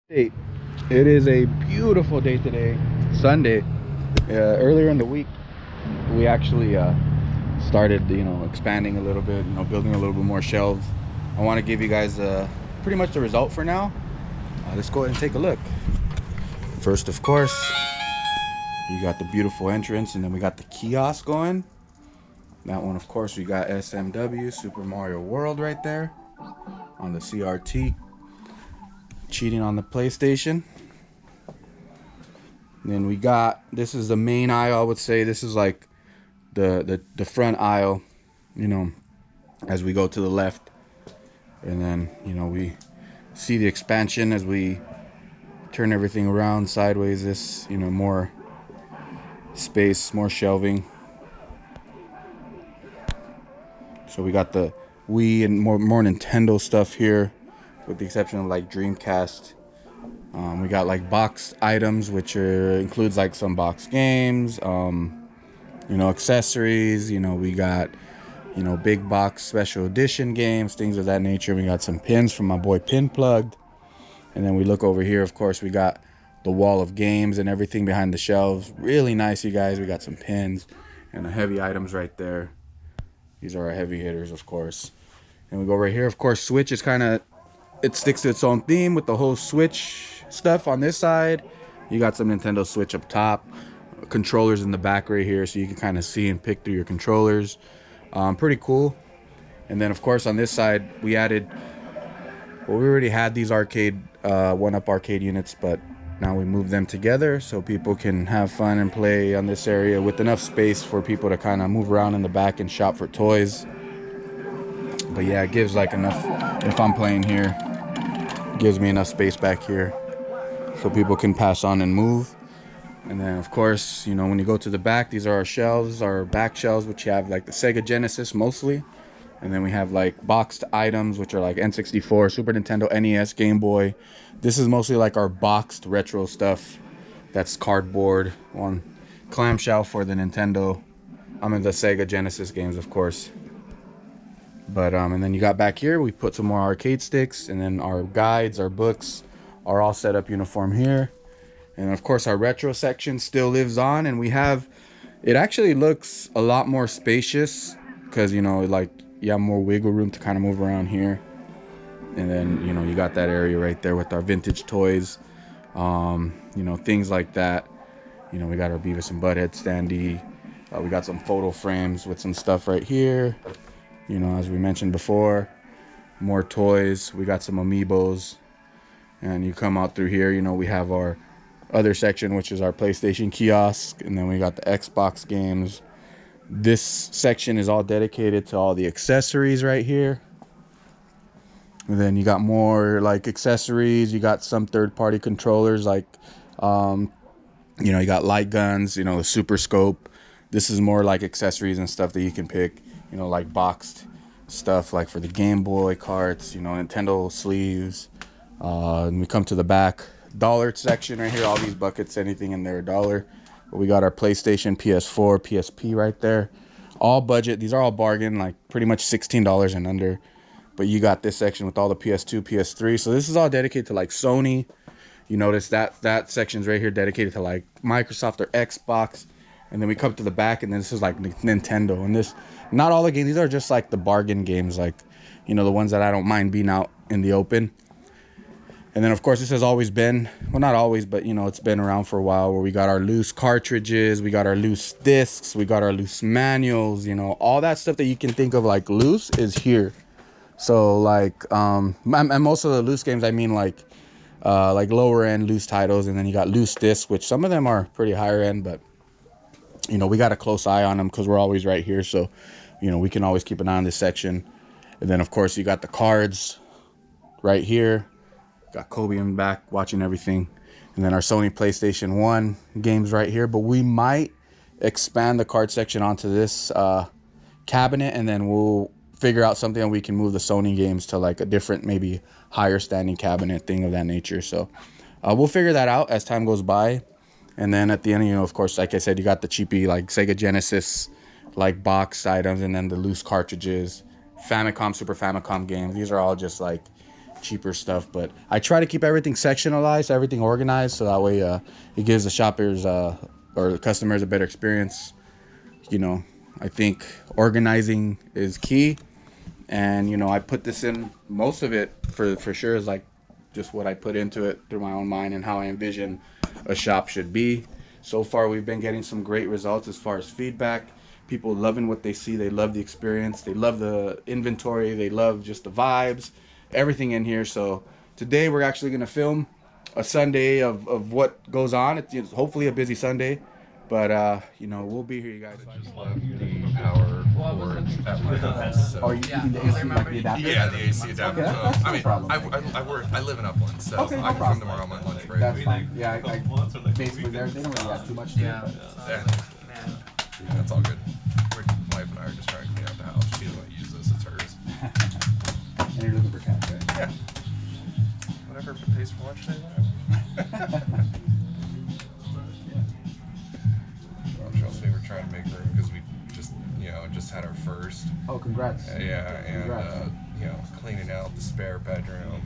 It is a beautiful day today, Sunday. Earlier in the week, we actually started, expanding a little bit, building a little bit more shelves. I want to give you guys pretty much the result for now. Let's go ahead and take a look. First, of course, you got the beautiful entrance, and then we got the kiosk going. That one, of course, we got SMW, Super Mario World right there on the CRT. Cheating on the PlayStation. And then we got, this is the main aisle, I would say. This is like the front aisle, as we go to the left. And then, we see the expansion as we turn everything around sideways. This, more space, more shelving. So we got the Wii and more Nintendo stuff here, with the exception of like Dreamcast. We got like boxed items, which includes like some box games, accessories. We got, big box special edition games, things of that nature. We got some pins from my boy Pin Plugged. And then we look over here, of course, we got the wall of games and everything behind the shelves. Really nice, you guys. We got some pins and the heavy items right there. These are our heavy hitters, of course. And we go right here, of course, Switch is kind of, it sticks to its own theme with the whole Switch stuff on this side. You got some Nintendo Switch up top, controllers in the back right here, so you can kind of see and pick through your controllers. Pretty cool. And then, of course, on this side, we added, well, we already had these arcade, one-up arcade units, but now we moved them together so people can have fun and play on this area with enough space for people to kind of move around in the back and shop for toys. But yeah, it gives like enough, if I'm playing here, it gives me enough space back here so people can pass on and move. And then, of course, when you go to the back, these are our shelves, our back shelves, which have like the Sega Genesis mostly. And then we have like boxed items, which are like N64, Super Nintendo, NES, Game Boy. This is mostly like our boxed retro stuff. That's cardboard on clamshell for the Nintendo. The Sega Genesis games, of course. But and then you got back here, we put some more arcade sticks, and then our guides, our books are all set up uniform here. And of course, our retro section still lives on, and we have, it actually looks a lot more spacious because, like, you have more wiggle room to kind of move around here. And then, you got that area right there with our vintage toys, things like that. We got our Beavis and Butthead standee. We got some photo frames with some stuff right here. As we mentioned before, more toys. We got some amiibos. And you come out through here, we have our other section, which is our PlayStation kiosk. And then we got the Xbox games. This section is all dedicated to all the accessories right here. And then you got more like accessories. You got some third-party controllers like, you got light guns, the Super Scope. This is more like accessories and stuff that you can pick, like boxed stuff like for the Game Boy carts, Nintendo sleeves. And we come to the back dollar section right here. All these buckets, anything in there, $1. But we got our PlayStation, PS4, PSP right there. All budget. These are all bargain, like pretty much $16 and under. But you got this section with all the PS2, PS3. So this is all dedicated to like Sony. You notice that section's right here dedicated to like Microsoft or Xbox. And then we come to the back, and then this is like Nintendo. And this, not all the games. These are just like the bargain games, like, the ones that I don't mind being out in the open. And then, of course, this has always been, well, not always, but, it's been around for a while, where we got our loose cartridges, we got our loose discs, we got our loose manuals, all that stuff that you can think of like loose is here. So, like, and most of the loose games, I mean, like lower end loose titles, and then you got loose discs, which some of them are pretty higher end, but, we got a close eye on them because we're always right here. So, we can always keep an eye on this section. And then, of course, you got the cards right here. Got Kobe in the back watching everything. And then our Sony PlayStation 1 games right here. But we might expand the card section onto this cabinet, and then we'll figure out something and we can move the Sony games to like a different, maybe higher standing cabinet, thing of that nature. So we'll figure that out as time goes by. And then at the end, of course, like I said, you got the cheapy like Sega Genesis like box items, and then the loose cartridges, Famicom, Super Famicom games. These are all just like, cheaper stuff. But I try to keep everything sectionalized, everything organized, so that way it gives the shoppers or the customers a better experience. You know, I think organizing is key, and you know, I put this in, most of it for sure is like just what I put into it through my own mind and how I envision a shop should be. So far, we've been getting some great results as far as feedback. People loving what they see. They love the experience. They love the inventory. They love just the vibes, everything in here. So today we're actually going to film a Sunday of what goes on. It's hopefully a busy Sunday, but you know, we'll be here, you guys. I just left the power cord at my house. So. Oh, you need the AC, like the adapter? Yeah, the AC adapter. Okay, So, that's no I mean, problem. I live in Upland, so Okay, no I can problem. come tomorrow on my lunch break. That's fine. Yeah, I basically they don't really have too much to Yeah. do. Yeah, that's all good. My wife and I are just trying to clean out the house. She doesn't want to use this; it's hers. But and you're looking for cash, right? Yeah. Whatever if it pays for lunch today, whatever. Chelsea, we're trying to make room because we just had our first. Oh, congrats. Yeah, and Congrats. cleaning out the spare bedroom.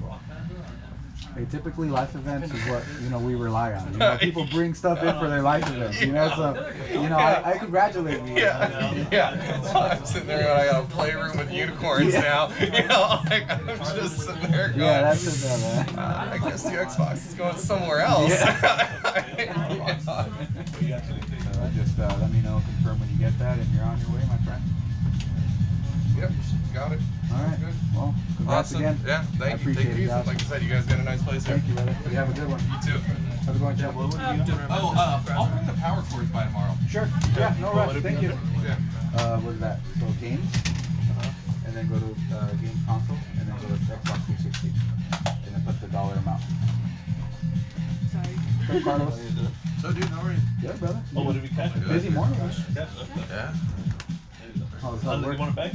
Hey, typically life events is what, you know, we rely on. You know, people bring stuff in for their life events, you know, so, you know, I congratulate you. Yeah. So I'm sitting there going, I got a playroom with unicorns now. You know, like, I'm just sitting there going, Yeah, that's it, man. I guess the Xbox is going somewhere else. Just let me know, confirm when you get that, and you're on your way, my friend. Yep, got it. All right. Good. Well, congrats Awesome. again. Yeah, I thank you. appreciate Take it it, easy. guys. Like I said, you guys got a nice place here. Thank you, brother. You have a good one. You too. How's it going, Jeff? I'll bring the power cords by tomorrow. Sure. Yeah, no rush. Thank you. Yeah. What is that? So games, and then go to games console, and then go to Xbox 360, and then put the dollar amount. Sorry. Hey, Carlos. So, dude, how are you? Yeah, brother. Oh, what did we catch? Busy morning. Huh? Yeah. How's Oh, that you work? want it back?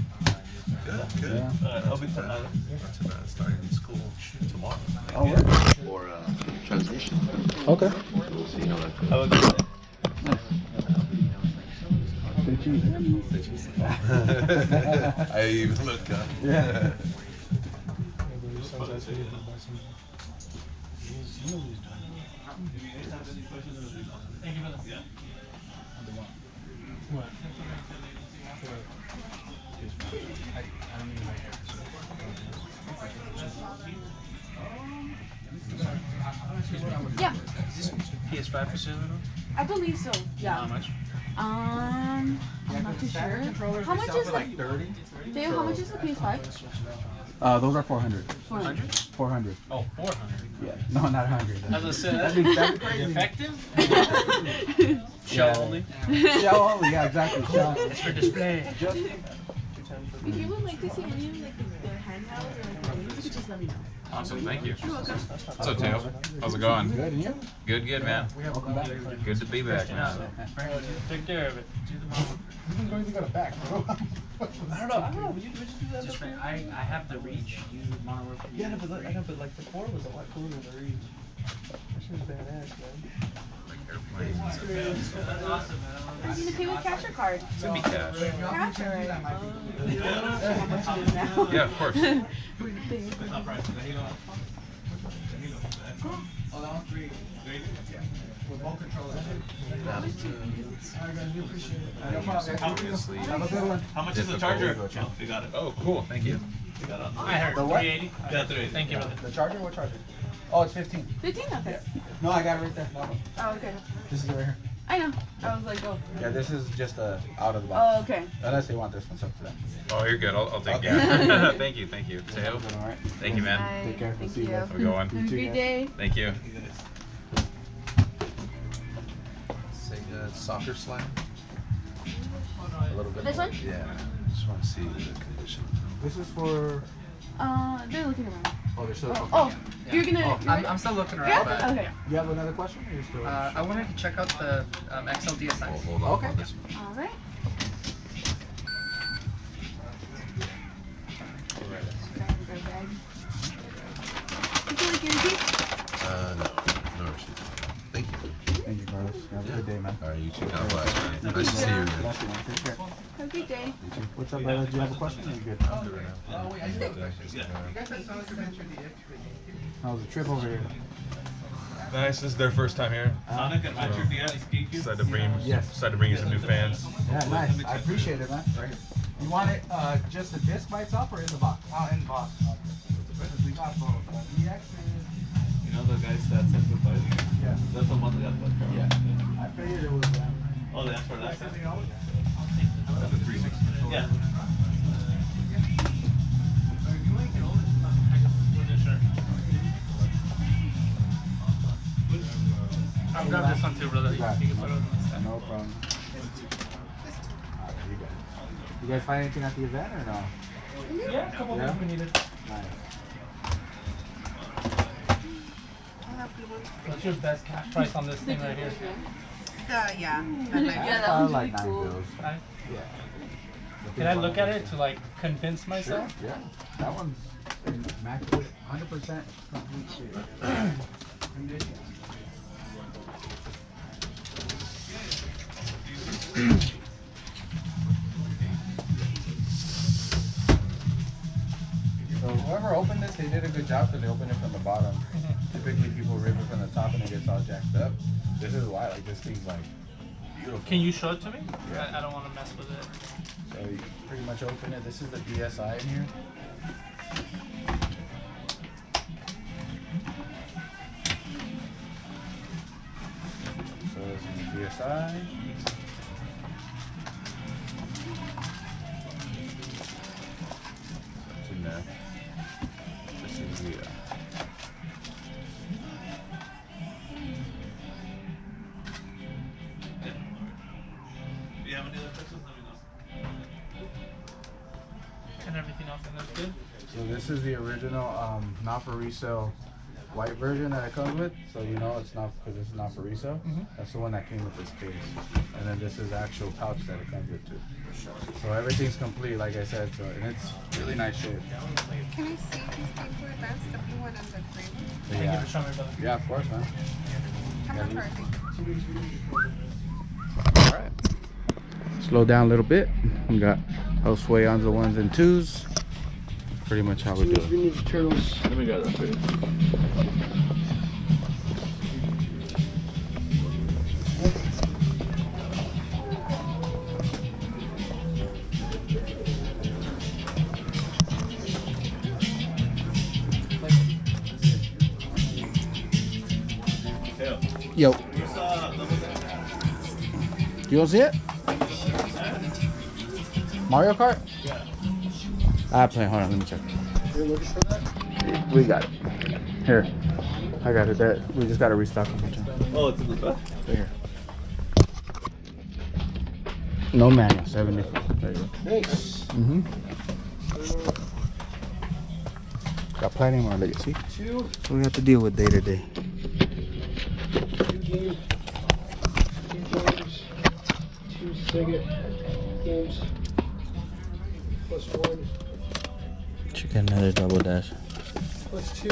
Good. Good. Yeah. I'll be Not too bad. Starting school tomorrow. Oh, yeah. For transmission. Okay. So you know that. How about Stay cheesy. I even look. Yeah. Yeah, PS5 for sale? I believe so. Yeah. How much? I'm not too sure. How much is the? Dave, how much is the PS5? Those are 400. 400. 400. Oh, 400. Yeah. No, not 100. As I said, That'd be crazy. effective? Show only. Show only. Yeah, exactly. Show. It's for display. Just If you would like to see any of like the handhelds or like the games, you could just let me know. Awesome, thank you. You're welcome. What's up, Tail? How's it going? good, and you? Good, man. Welcome back. Good to be back now. Take care of it. You're going to go back, bro. I don't know. Would you do that? Just I have the reach. You want to work for Yeah, but I know, but like the 4 was a lot cooler than the Reach. That shit was badass, man. Airplanes. Are you gonna pay with cash or card? It's gonna be cash. Cash, alright. Yeah, of course. Obviously, Have a good one. How much is the difficult. charger? Oh, we got it. Oh, cool. Thank you. We got it. I heard The what? 380. Got 380. Thank you, brother. The charger? What charger? Oh, it's 15. 15? Okay. No, I got it right there. No, Oh, okay. this is right here. I know. I was like, oh. Yeah, this is just out of the box. Oh, okay. Unless they want this one, it's up to them. Oh, you're good. I'll take care. Thank you. Tail. All right. Thank you, man. Bye. Take care. Thank See you you. guys. Have a good one. Have a great day. Thank you. Sega Soccer Slam. A little bit. This one? Yeah. Just want to see the condition. This is for. They're looking around. Oh, they're still. Oh, you're gonna. you're I'm ready? still looking around, Yeah? but Okay. You have another question? Or you still? I wanted to check out the XL DSi. Hold on. Okay. On this one. Alright. Grab your bag. Would you like your receipt? No. No receipt. Thank you. Thank you, Carlos. Lewis. Have a good day, man. All right, you too. God bless, man. Nice to see you again. Bless you, man. Take care. Have a good day. What's up, brother? Do you have a question? Or you good? How's the trip over here? Nice. This is their first time here. Decided to bring you some new fans. Yeah, nice. I appreciate it, man. You want it just the disc by itself or in the box? In the box. We got both. EX is... You know the guys that sent the bike? Yeah. That's the one that got the car. Yeah. I figured it was them. Oh, that's for that. That's a 360. Yeah. I'll grab this one too, brother. You Yeah. can put it on the stand. No problem. You guys find anything at the event or no? Yeah, a couple things we needed. Nice. What's your best cash price on this thing right here? Yeah, I that like was 9 really cool. bills. Right? Yeah. Can I look at it to like convince myself? Yeah. That one's immaculate, 100% complete shit. Condition. So whoever opened this, they did a good job because they opened it from the bottom. Typically people rip it from the top and it gets all jacked up. This is why, like, this thing's like beautiful. Can you show it to me? Yeah. I don't want to mess with it. So you pretty much open it. This is the DSI in here. So this is the DSI. That's in there. This is the And everything else in there's good? So this is the original, not for resale white version that it comes with. So you know it's not, because it's not for resale. That's the one that came with this case. And then this is the actual pouch that it comes with too. So everything's complete, like I said. So, and it's really nice shape. Can I see these people advance the blue one and the green one? Thank you for showing me, brother. Yeah, of course, man. How much are they? All right. Slow down a little bit. We got Josue on the 1s and 2s. Pretty much how we do it. need the turtles. Let me get that for you. Yo. You don't see it? Mario Kart? Yeah. I play. Hold on, let me check. You're looking for that? We got it. Here. I got it. That we just got to restock a bunch of. Oh, it's in the back? Here. No manual, 70. There you go. Nice. Got plenty more legacy. Two So we have to deal with day to day. games. 2 Sega games. Plus 1. Should get another double dash. Plus 2.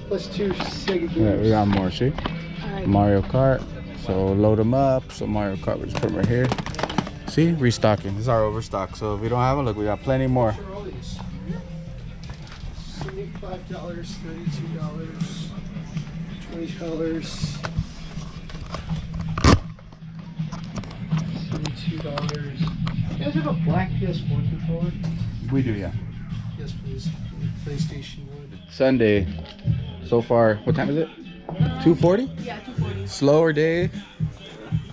Plus 2 Sega games. Yeah, we got more. See? Alright. Mario Kart. So load them up. So Mario Kart, we just put them right here. See, restocking. This is our overstock. So if we don't have them, look, we got plenty more. Sure, all these. $75, $32, $20, $32. You guys have a black PS1 controller? We do, yeah. Yes, please. PlayStation 1. Sunday. So far, what time is it? 2:40. Yeah, 240. Slower day.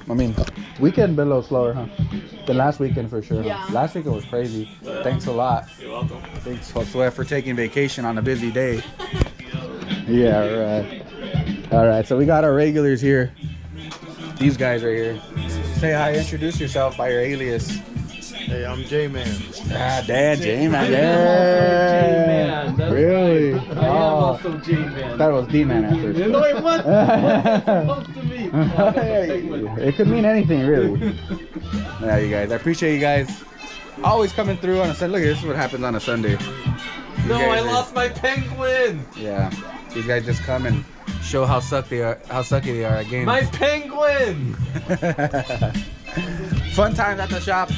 I mean, weekend been a little slower, huh? The last weekend for sure. Yeah. Huh? Last weekend was crazy. Thanks a lot. You're welcome. Thanks, Josue, for taking vacation on a busy day. Yeah, right. All right, so we got our regulars here. These guys right here. Say hi, introduce yourself by your alias. Hey, I'm J-Man. Ah, Dad, J-Man. J-Man, Yeah. that's Really? I am Oh, also J-Man. that was D-Man at first. No, wait, what? What's that supposed to mean? Oh, that's a penguin. It could mean anything, really. Yeah, you guys. I appreciate you guys always coming through on a Sunday. Look, this is what happens on a Sunday. These No, guys I are- lost my penguin. Yeah. These guys just come and Show how sucky they are at games. My penguin! Fun time at the shop.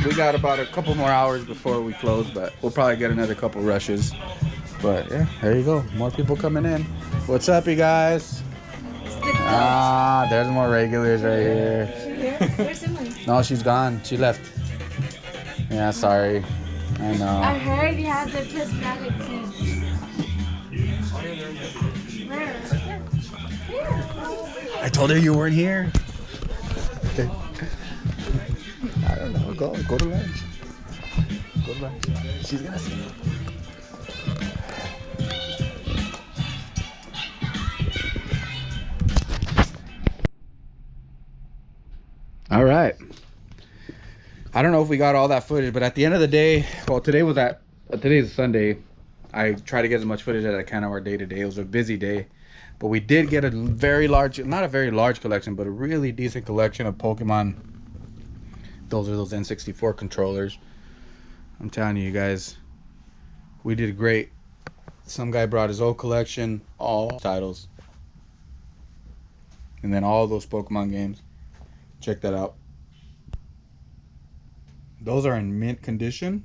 We got about a couple more hours before we close, but we'll probably get another couple rushes. But yeah, there you go. More people coming in. What's up, you guys? Ah, there's more regulars right here. Where's Emily? No, she's gone. She left. Yeah, sorry. I know. I heard you had the prismatic teeth. Where? Here. I told her you weren't here. I don't know. Go to lunch. Go to lunch. She's gonna see you. All right. I don't know if we got all that footage, but at the end of the day, well, today's Sunday. I try to get as much footage as I can of our day to day. It was a busy day, but we did get a very large, not a very large collection, but a really decent collection of Pokemon. Those are those N64 controllers. I'm telling you guys, we did great. Some guy brought his old collection, all titles, and then all those Pokemon games. Check that out. Those are in mint condition.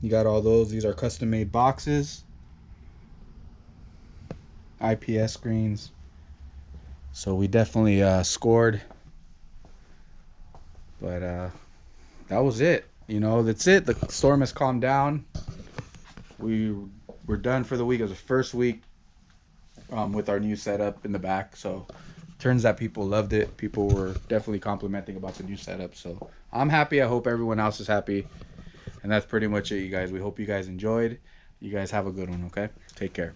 You got all those. These are custom made boxes. IPS screens. So we definitely scored. But that was it. You know, that's it. The storm has calmed down. We're done for the week. It was the first week with our new setup in the back. So turns out people loved it. People were definitely complimenting about the new setup. So I'm happy. I hope everyone else is happy. And that's pretty much it, you guys. We hope you guys enjoyed. You guys have a good one, okay? Take care.